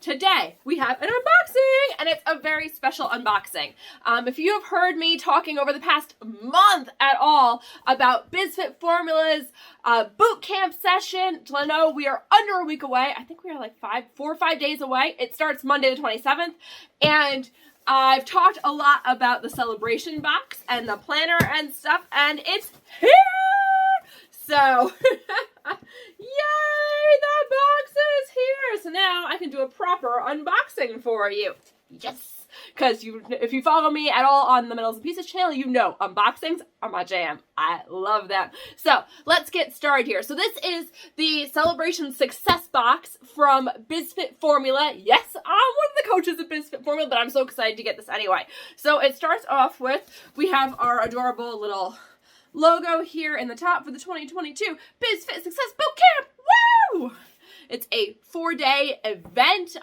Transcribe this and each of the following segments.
today we have an unboxing, and it's a very special unboxing. If you have heard me talking over the past month at all about BizFit Formula's boot camp session, to know we are under a week away. I think we are like 4 or 5 days away. It starts Monday the 27th, and I've talked a lot about the celebration box and the planner and stuff, and it's here! So, yay, the box is here! So now I can do a proper unboxing for you. Yes! Because if you follow me at all on the Metals and Pieces channel, you know unboxings are my jam. I love them. So, let's get started here. So this is the Celebration Success Box from BizFit Formula. Yes, I'm one of the coaches at BizFit Formula, but I'm so excited to get this anyway. So it starts off with, we have our adorable little logo here in the top for the 2022 BizFit Success Boot Camp. Woo! It's a 4-day event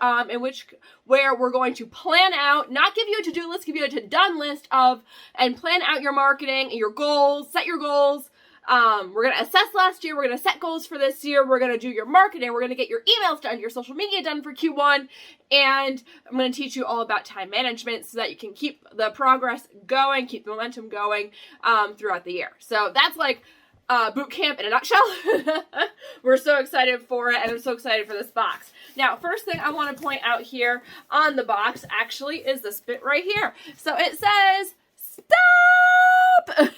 where we're going to plan out, not give you a to-do list, give you a to-done list and plan out your marketing and your goals, set your goals. We're going to assess last year. We're going to set goals for this year. We're going to do your marketing. We're going to get your emails done, your social media done for Q1. And I'm going to teach you all about time management so that you can keep the progress going, keep the momentum going throughout the year. So that's like boot camp in a nutshell. We're so excited for it, and I'm so excited for this box. Now, first thing I want to point out here on the box actually is this bit right here. So it says, stop!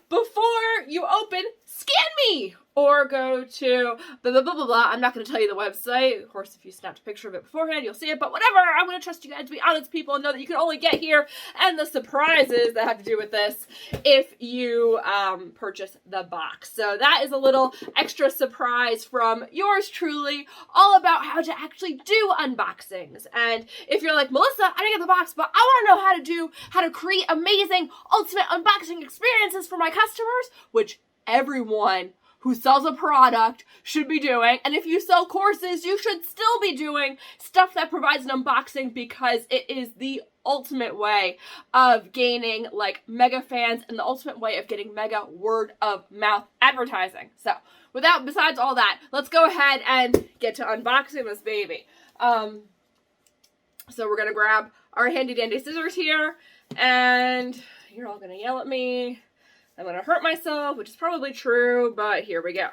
Before you open, scan me! Or go to blah, blah, blah, blah, blah. I'm not going to tell you the website. Of course, if you snapped a picture of it beforehand, you'll see it. But whatever, I'm going to trust you guys to be honest people and know that you can only get here and the surprises that have to do with this if you purchase the box. So that is a little extra surprise from yours truly, all about how to actually do unboxings. And if you're like, Melissa, I didn't get the box, but I want to know how to create amazing ultimate unboxing experiences for my customers, which everyone who sells a product should be doing. And if you sell courses, you should still be doing stuff that provides an unboxing, because it is the ultimate way of gaining like mega fans and the ultimate way of getting mega word of mouth advertising. So besides all that, let's go ahead and get to unboxing this baby. So we're gonna grab our handy dandy scissors here, and you're all gonna yell at me. I'm going to hurt myself, which is probably true, but here we go.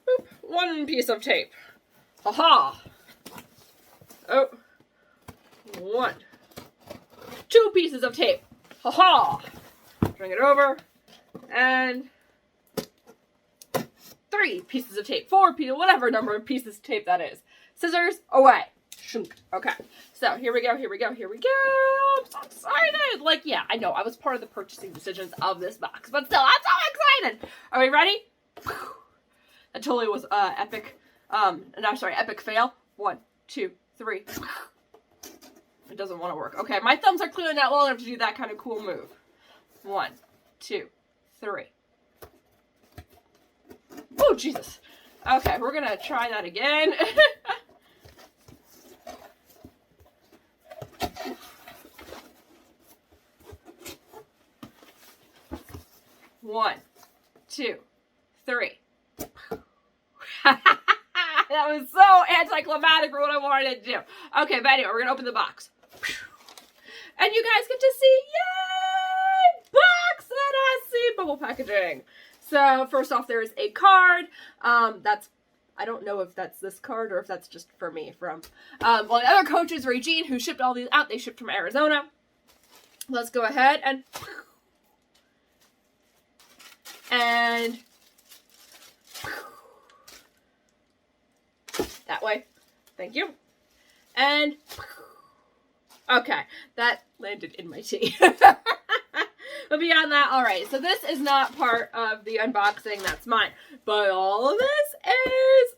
Boop. 1 piece of tape. Ha-ha! Oh. 1. 2 pieces of tape. Ha-ha! Bring it over. And 3 pieces of tape. 4 pieces, whatever number of pieces of tape that is. Scissors, away. Shunk. Okay, so here we go. I'm so excited. Like, yeah, I know, I was part of the purchasing decisions of this box, but still, I'm so excited. Are we ready? That totally was epic. Epic fail. 1, 2, 3. It doesn't want to work. Okay, my thumbs are clearly not long enough to do that kind of cool move. 1, 2, 3. Oh, Jesus. Okay, we're gonna try that again. 1, 2, 3. That was so anticlimactic for what I wanted to do. Okay, but anyway, we're going to open the box. And you guys get to see, yay! Box that has seed bubble packaging. So, first off, there's a card. I don't know if that's this card or if that's just for me from, well, the other coach is Regine, who shipped all these out. They shipped from Arizona. Let's go ahead and that way. Thank you. And okay, that landed in my tea. But beyond that, all right. So this is not part of the unboxing. That's mine. But all of this is.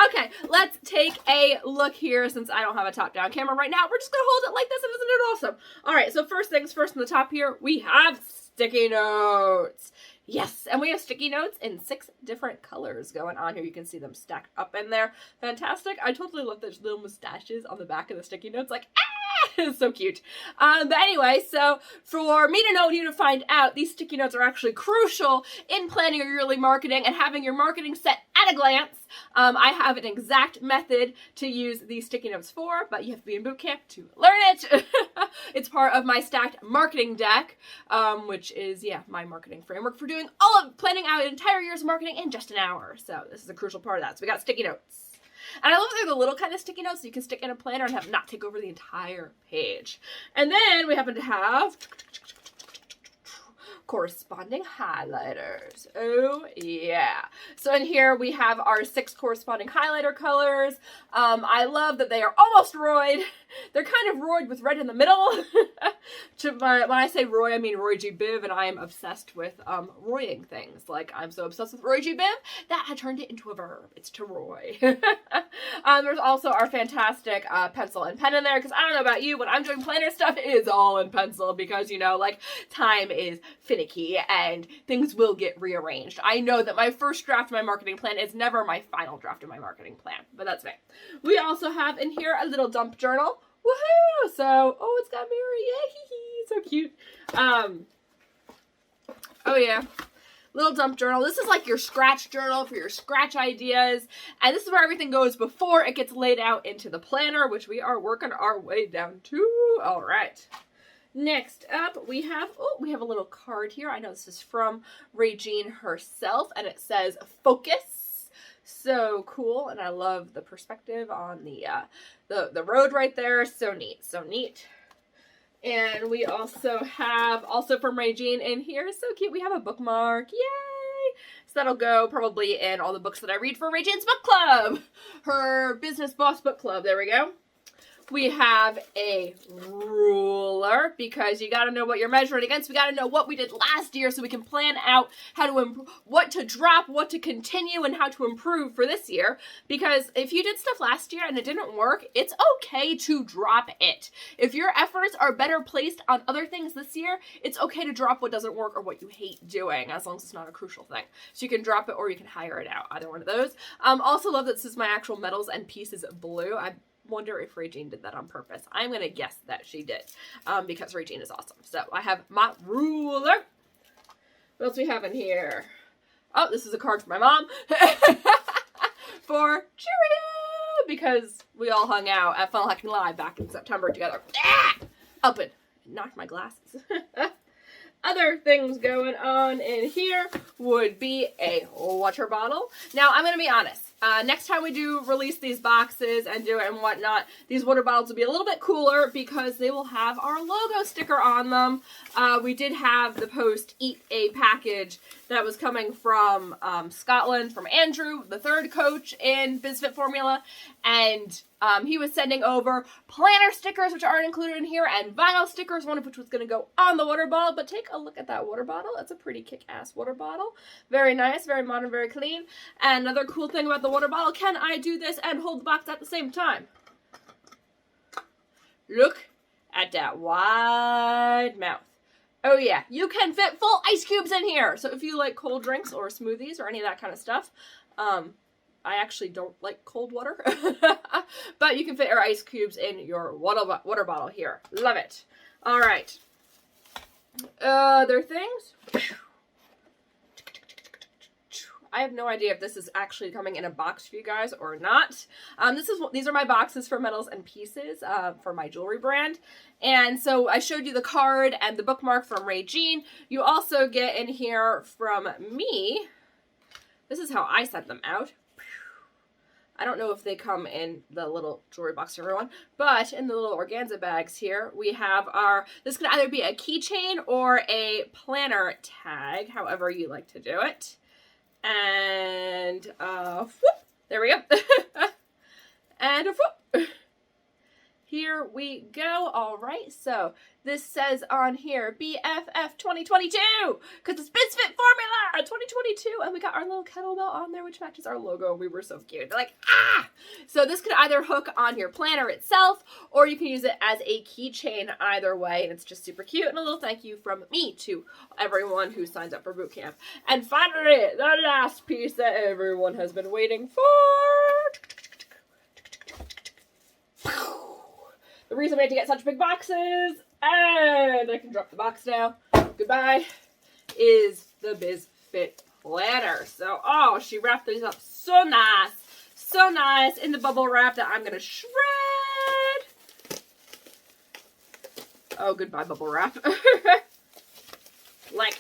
Okay, let's take a look here. Since I don't have a top-down camera right now, we're just gonna hold it like this, and isn't it awesome? All right, so first things first, on the top here, we have sticky notes. Yes, and we have sticky notes in 6 different colors going on here. You can see them stacked up in there. Fantastic. I totally love those little mustaches on the back of the sticky notes. Like, ah! It's so cute. But anyway, so for me to know and you to find out, these sticky notes are actually crucial in planning your yearly marketing and having your marketing set at a glance. I have an exact method to use these sticky notes for, but you have to be in boot camp to learn it. It's part of my stacked marketing deck, which is, my marketing framework for doing all of planning out an entire year's marketing in just an hour. So this is a crucial part of that. So we got sticky notes. And I love that they're the little kind of sticky notes so you can stick in a planner and have it not take over the entire page. And then we happen to have corresponding highlighters. Oh yeah. So in here we have our 6 corresponding highlighter colors. I love that they are almost royed. They're kind of royed with red in the middle. When I say roy, I mean Roy G. Biv, and I am obsessed with roying things. Like, I'm so obsessed with Roy G. Biv that I turned it into a verb. It's to roy. There's also our fantastic pencil and pen in there, because I don't know about you, when I'm doing planner stuff, it is all in pencil, because, time is finicky and things will get rearranged. I know that my first draft of my marketing plan is never my final draft of my marketing plan, but that's me. We also have in here a little dump journal. Woohoo! So, it's got Mary. Yay! So cute. Oh yeah. Little dump journal. This is like your scratch journal for your scratch ideas. And this is where everything goes before it gets laid out into the planner, which we are working our way down to. All right. Next up, we have a little card here. I know this is from Regine herself, and it says focus. So cool, and I love the perspective on the road right there. So neat, so neat. And we also have, from Regine in here, so cute, we have a bookmark. Yay! So that'll go probably in all the books that I read for Regine's book club. Her Business Boss book club. There we go. We have a ruler, because you got to know what you're measuring against. We got to know what we did last year so we can plan out how to what to drop, what to continue, and how to improve for this year. Because if you did stuff last year and it didn't work, it's okay to drop it. If your efforts are better placed on other things this year, it's okay to drop what doesn't work or what you hate doing, as long as it's not a crucial thing. So you can drop it or you can hire it out, either one of those. Also love that this is my actual metals and pieces blue. I wonder if Regine did that on purpose. I'm going to guess that she did, because Regine is awesome. So I have my ruler. What else we have in here? Oh, this is a card for my mom. For Cheerio! Because we all hung out at Funnel Hacking Live back in September together. Up and knocked my glasses. Other things going on in here would be a water bottle. Now, I'm going to be honest. Next time we do release these boxes and do it and whatnot, these water bottles will be a little bit cooler because they will have our logo sticker on them. We did have the Post eat a package that was coming from Scotland, from Andrew, the 3rd coach in BizFit Formula, and he was sending over planner stickers, which aren't included in here, and vinyl stickers, one of which was going to go on the water bottle. But take a look at that water bottle. That's a pretty kick-ass water bottle. Very nice, very modern, very clean. And another cool thing about the water bottle, can I do this and hold the box at the same time? Look at that wide mouth. Oh yeah, you can fit full ice cubes in here. So if you like cold drinks or smoothies or any of that kind of stuff, I actually don't like cold water, but you can fit your ice cubes in your water bottle here. Love it. All right. Other things. I have no idea if this is actually coming in a box for you guys or not. These are my boxes for metals and pieces for my jewelry brand. And so I showed you the card and the bookmark from Regine. You also get in here from me. This is how I sent them out. I don't know if they come in the little jewelry box for everyone, but in the little organza bags here, we have this can either be a keychain or a planner tag, however you like to do it. And, whoop, there we go. And, whoop. Here we go. All right, so this says on here, BFF 2022, because it's BizFit Formula 2022, and we got our little kettlebell on there, which matches our logo. We were so cute. They're like, ah! So this can either hook on your planner itself, or you can use it as a keychain either way, and it's just super cute. And a little thank you from me to everyone who signs up for boot camp. And finally, the last piece that everyone has been waiting for. The reason we had to get such big boxes, and I can drop the box now, goodbye, is the BizFit planner. So, oh, she wrapped these up so nice in the bubble wrap that I'm gonna shred. Oh, goodbye bubble wrap. Like,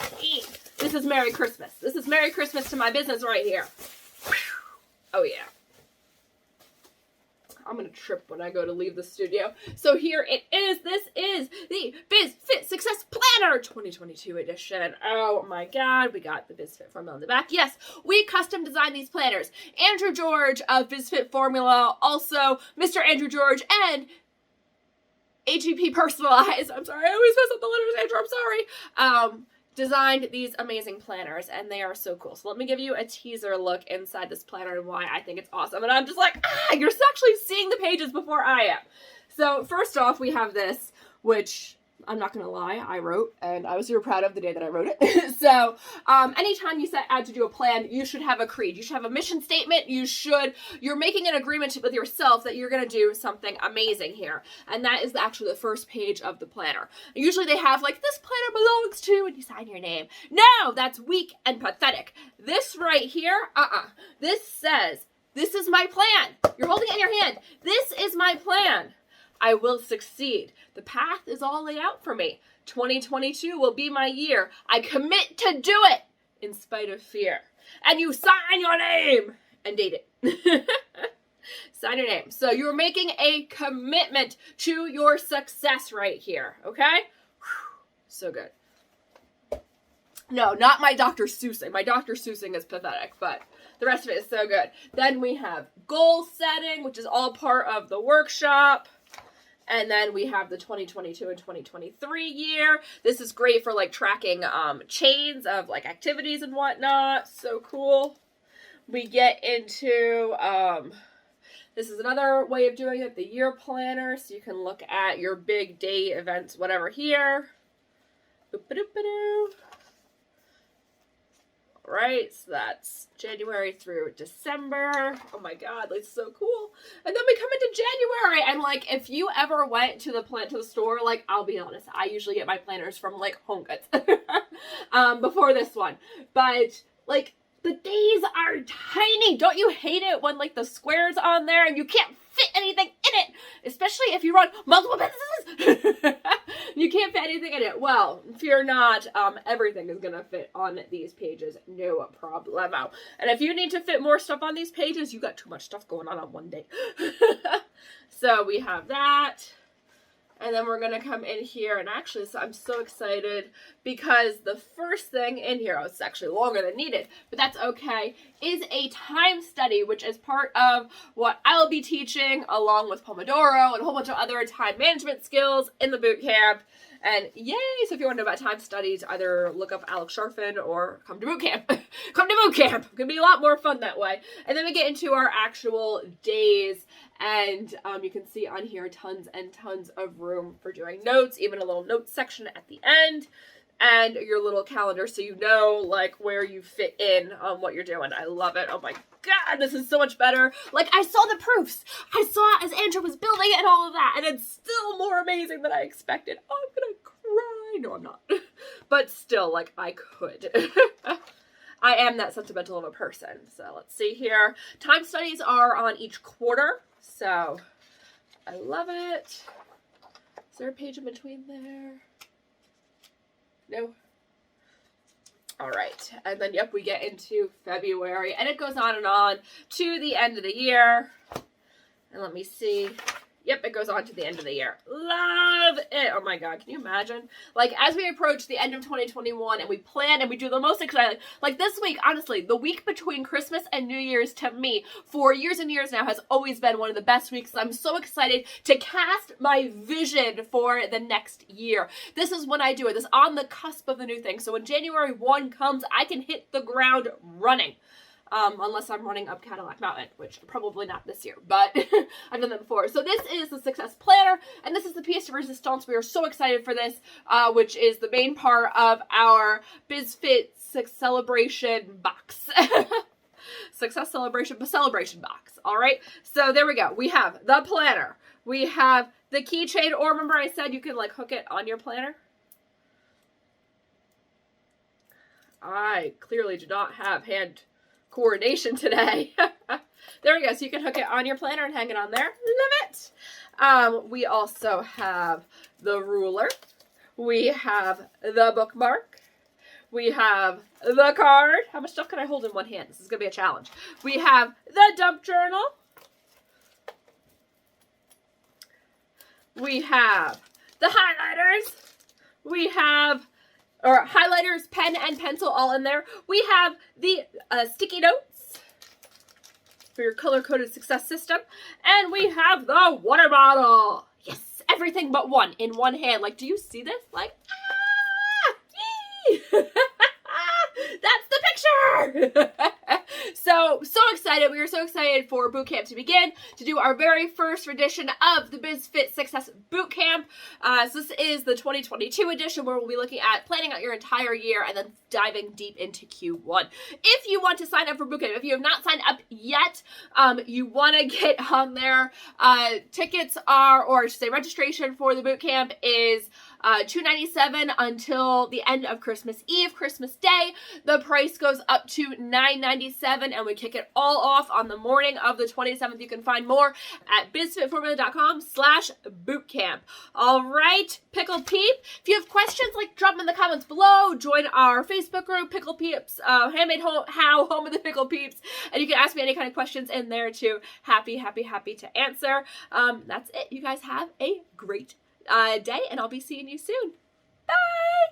this is Merry Christmas. This is Merry Christmas to my business right here. Oh yeah. I'm gonna trip when I go to leave the studio. So here it is. This is the BizFit Success Planner 2022 edition. Oh my God, we got the BizFit formula in the back. Yes, we custom designed these planners. Andrew George of BizFit Formula, also Mr. Andrew George, and HEP Personalized. I'm sorry, I always mess up the letters, Andrew. I'm sorry. Designed these amazing planners, and they are so cool. So let me give you a teaser look inside this planner and why I think it's awesome. And I'm just like, you're actually seeing the pages before I am. So first off, we have this, which I'm not gonna lie, I wrote, and I was super proud of the day that I wrote it. So anytime you set out to do a plan, you should have a creed. You should have a mission statement. You're making an agreement with yourself that you're gonna do something amazing here. And that is actually the first page of the planner. Usually they have like, this planner belongs to, and you sign your name. No, that's weak and pathetic. This right here, this says, this is my plan. You're holding it in your hand. This is my plan. I will succeed. The path is all laid out for me. 2022 will be my year. I commit to do it in spite of fear. And you sign your name and date it. Sign your name. So you're making a commitment to your success right here. Okay? Whew, so good. No, not my Dr. Seussing. My Dr. Seussing is pathetic, but the rest of it is so good. Then we have goal setting, which is all part of the workshop. And then we have the 2022 and 2023 year. This is great for like tracking chains of like activities and whatnot. So cool. We get into, this is another way of doing it, the year planner. So you can look at your big day events, whatever here. Boop-a-doop-a-doo. Right, so that's January through December. Oh my God, that's so cool. And then we come into January, and like, if you ever went to the store, like, I'll be honest, I usually get my planners from like Home Goods before this one. But like, the days are tiny. Don't you hate it when like the square's on there and you can't fit anything in it? Especially if you run multiple businesses. You can't fit anything in it. Well, fear not, everything is gonna fit on these pages, no problemo. And if you need to fit more stuff on these pages, you got too much stuff going on one day. So we have that. And then we're going to come in here, and actually, so I'm so excited because the first thing in here, oh, it's actually longer than needed, but that's okay, is a time study, which is part of what I'll be teaching along with Pomodoro and a whole bunch of other time management skills in the boot camp. And yay! So if you want to know about time studies, either look up Alex Sharfin or come to boot camp. Come to boot camp! It's going to be a lot more fun that way. And then we get into our actual days, and you can see on here tons and tons of room for doing notes, even a little notes section at the end, and your little calendar so you know like where you fit in on what you're doing. I love it. Oh my God, this is so much better. Like, I saw the proofs. I saw it as Andrew was building it and all of that, and it's still more amazing than I expected. Oh, I'm gonna cry. No, I'm not. But still, like, I could. I am that sentimental of a person. So let's see here. Time studies are on each quarter. So I love it. Is there a page in between there? No. All right. And then, yep, we get into February. And it goes on to the end of the year. And let me see. Yep, it goes on to the end of the year. Love it. Oh my God, can you imagine? Like, as we approach the end of 2021 and we plan and we do the most exciting, like this week, honestly, the week between Christmas and New Year's to me, for years and years now, has always been one of the best weeks. I'm so excited to cast my vision for the next year. This is when I do it. This is on the cusp of the new thing. So when January 1 comes, I can hit the ground running. Unless I'm running up Cadillac Mountain, which probably not this year, but I've done that before. So this is the Success Planner, and this is the piece de resistance. We are so excited for this, which is the main part of our BizFit Celebration Box. Success Celebration Box. All right. So there we go. We have the planner. We have the keychain, or remember I said you can like hook it on your planner? I clearly do not have hand coordination today. There we go. So you can hook it on your planner and hang it on there. Love it. We also have the ruler. We have the bookmark. We have the card. How much stuff can I hold in one hand? This is going to be a challenge. We have the dump journal. We have the highlighters. We have, or highlighters, pen, and pencil all in there. We have the sticky notes for your color-coded success system. And we have the water bottle. Yes, everything but one in one hand. Like, do you see this? Like, yee! That's the picture! So excited. We are so excited for boot camp to begin, to do our very first edition of the BizFit Success Boot Camp. So this is the 2022 edition where we'll be looking at planning out your entire year and then diving deep into Q1. If you want to sign up for boot camp, if you have not signed up yet, you want to get on there. Tickets are, or I should say registration for the boot camp is $297 until the end of Christmas Eve, Christmas Day. The price goes up to $997, and we kick it all off on the morning of the 27th. You can find more at bizfitformula.com/bootcamp. All right, Pickle Peep. If you have questions, like drop them in the comments below. Join our Facebook group, Pickle Peeps, Handmade Home of the Pickle Peeps, and you can ask me any kind of questions in there too. Happy to answer. That's it. You guys have a great day, and I'll be seeing you soon. Bye!